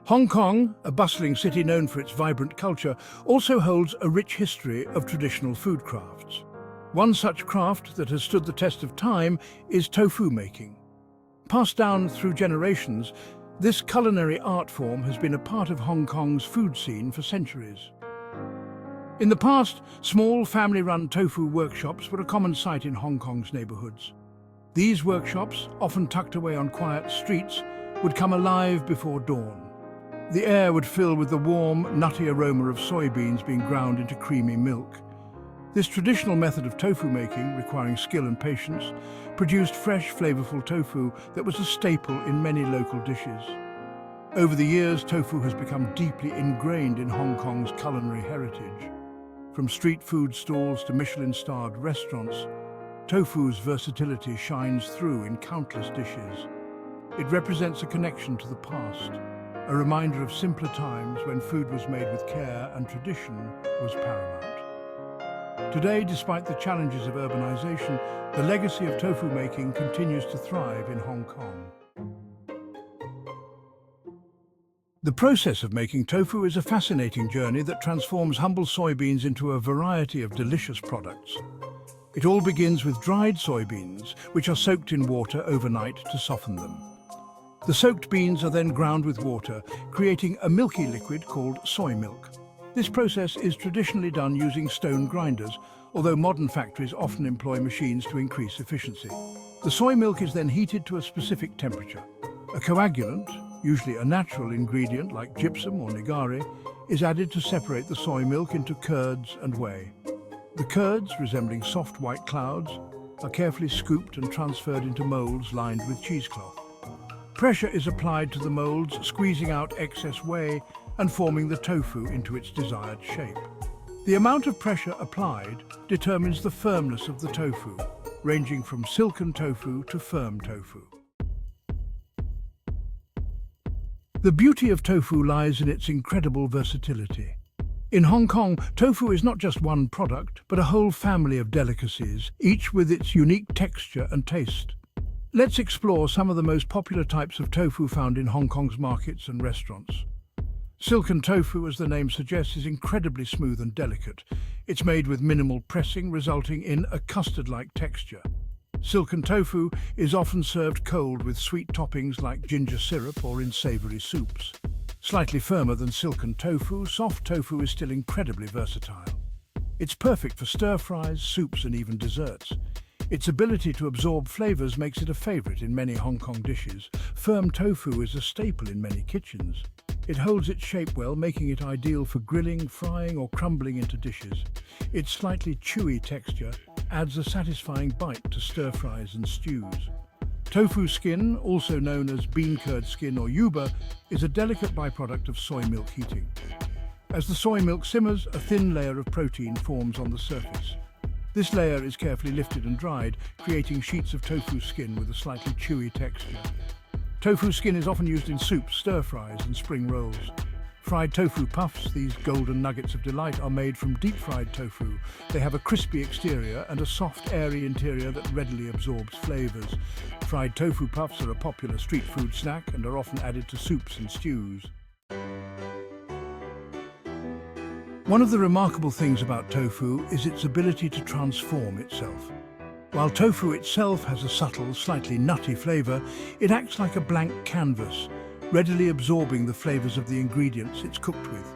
Hong Kong, a bustling city known for its vibrant culture, also holds a rich history of traditional food crafts. One such craft that has stood the test of time is tofu making. Passed down through generations, this culinary art form has been a part of Hong Kong's food scene for centuries. In the past, small family-run tofu workshops were a common sight in Hong Kong's neighbourhoods. These workshops, often tucked away on quiet streets, would come alive before dawn. The air would fill with the warm, nutty aroma of soybeans being ground into creamy milk. This traditional method of tofu making, requiring skill and patience, produced fresh, flavorful tofu that was a staple in many local dishes. Over the years, tofu has become deeply ingrained in Hong Kong's culinary heritage. From street food stalls to Michelin-starred restaurants, tofu's versatility shines through in countless dishes. It represents a connection to the past, a reminder of simpler times when food was made with care and tradition was paramount. Today, despite the challenges of urbanization, the legacy of tofu making continues to thrive in Hong Kong. The process of making tofu is a fascinating journey that transforms humble soybeans into a variety of delicious products. It all begins with dried soybeans, which are soaked in water overnight to soften them. The soaked beans are then ground with water, creating a milky liquid called soy milk. This process is traditionally done using stone grinders, although modern factories often employ machines to increase efficiency. The soy milk is then heated to a specific temperature. A coagulant, usually a natural ingredient like gypsum or nigari, is added to separate the soy milk into curds and whey. The curds, resembling soft white clouds, are carefully scooped and transferred into molds lined with cheesecloth. Pressure is applied to the molds, squeezing out excess whey and forming the tofu into its desired shape. The amount of pressure applied determines the firmness of the tofu, ranging from silken tofu to firm tofu. The beauty of tofu lies in its incredible versatility. In Hong Kong, tofu is not just one product, but a whole family of delicacies, each with its unique texture and taste. Let's explore some of the most popular types of tofu found in Hong Kong's markets and restaurants. Silken tofu, as the name suggests, is incredibly smooth and delicate. It's made with minimal pressing, resulting in a custard-like texture. Silken tofu is often served cold with sweet toppings like ginger syrup or in savoury soups. Slightly firmer than silken tofu, soft tofu is still incredibly versatile. It's perfect for stir-fries, soups and even desserts. Its ability to absorb flavours makes it a favourite in many Hong Kong dishes. Firm tofu is a staple in many kitchens. It holds its shape well, making it ideal for grilling, frying or crumbling into dishes. Its slightly chewy texture adds a satisfying bite to stir-fries and stews. Tofu skin, also known as bean curd skin or yuba, is a delicate byproduct of soy milk heating. As the soy milk simmers, a thin layer of protein forms on the surface. This layer is carefully lifted and dried, creating sheets of tofu skin with a slightly chewy texture. Tofu skin is often used in soups, stir-fries and spring rolls. Fried tofu puffs, these golden nuggets of delight, are made from deep-fried tofu. They have a crispy exterior and a soft, airy interior that readily absorbs flavours. Fried tofu puffs are a popular street food snack and are often added to soups and stews. One of the remarkable things about tofu is its ability to transform itself. While tofu itself has a subtle, slightly nutty flavour, it acts like a blank canvas, readily absorbing the flavours of the ingredients it's cooked with.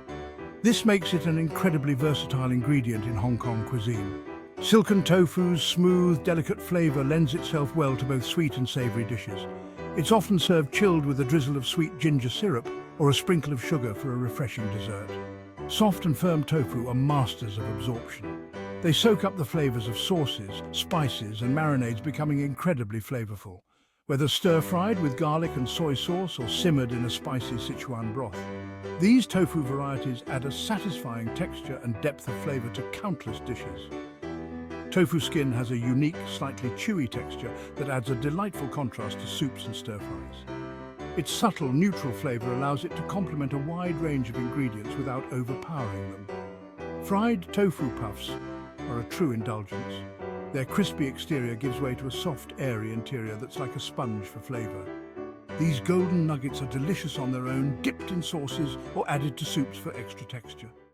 This makes it an incredibly versatile ingredient in Hong Kong cuisine. Silken tofu's smooth, delicate flavour lends itself well to both sweet and savoury dishes. It's often served chilled with a drizzle of sweet ginger syrup or a sprinkle of sugar for a refreshing dessert. Soft and firm tofu are masters of absorption. They soak up the flavours of sauces, spices and marinades, becoming incredibly flavourful. Whether stir-fried with garlic and soy sauce or simmered in a spicy Sichuan broth. These tofu varieties add a satisfying texture and depth of flavour to countless dishes. Tofu skin has a unique, slightly chewy texture that adds a delightful contrast to soups and stir-fries. Its subtle, neutral flavour allows it to complement a wide range of ingredients without overpowering them. Fried tofu puffs are a true indulgence. Their crispy exterior gives way to a soft, airy interior that's like a sponge for flavour. These golden nuggets are delicious on their own, dipped in sauces or added to soups for extra texture.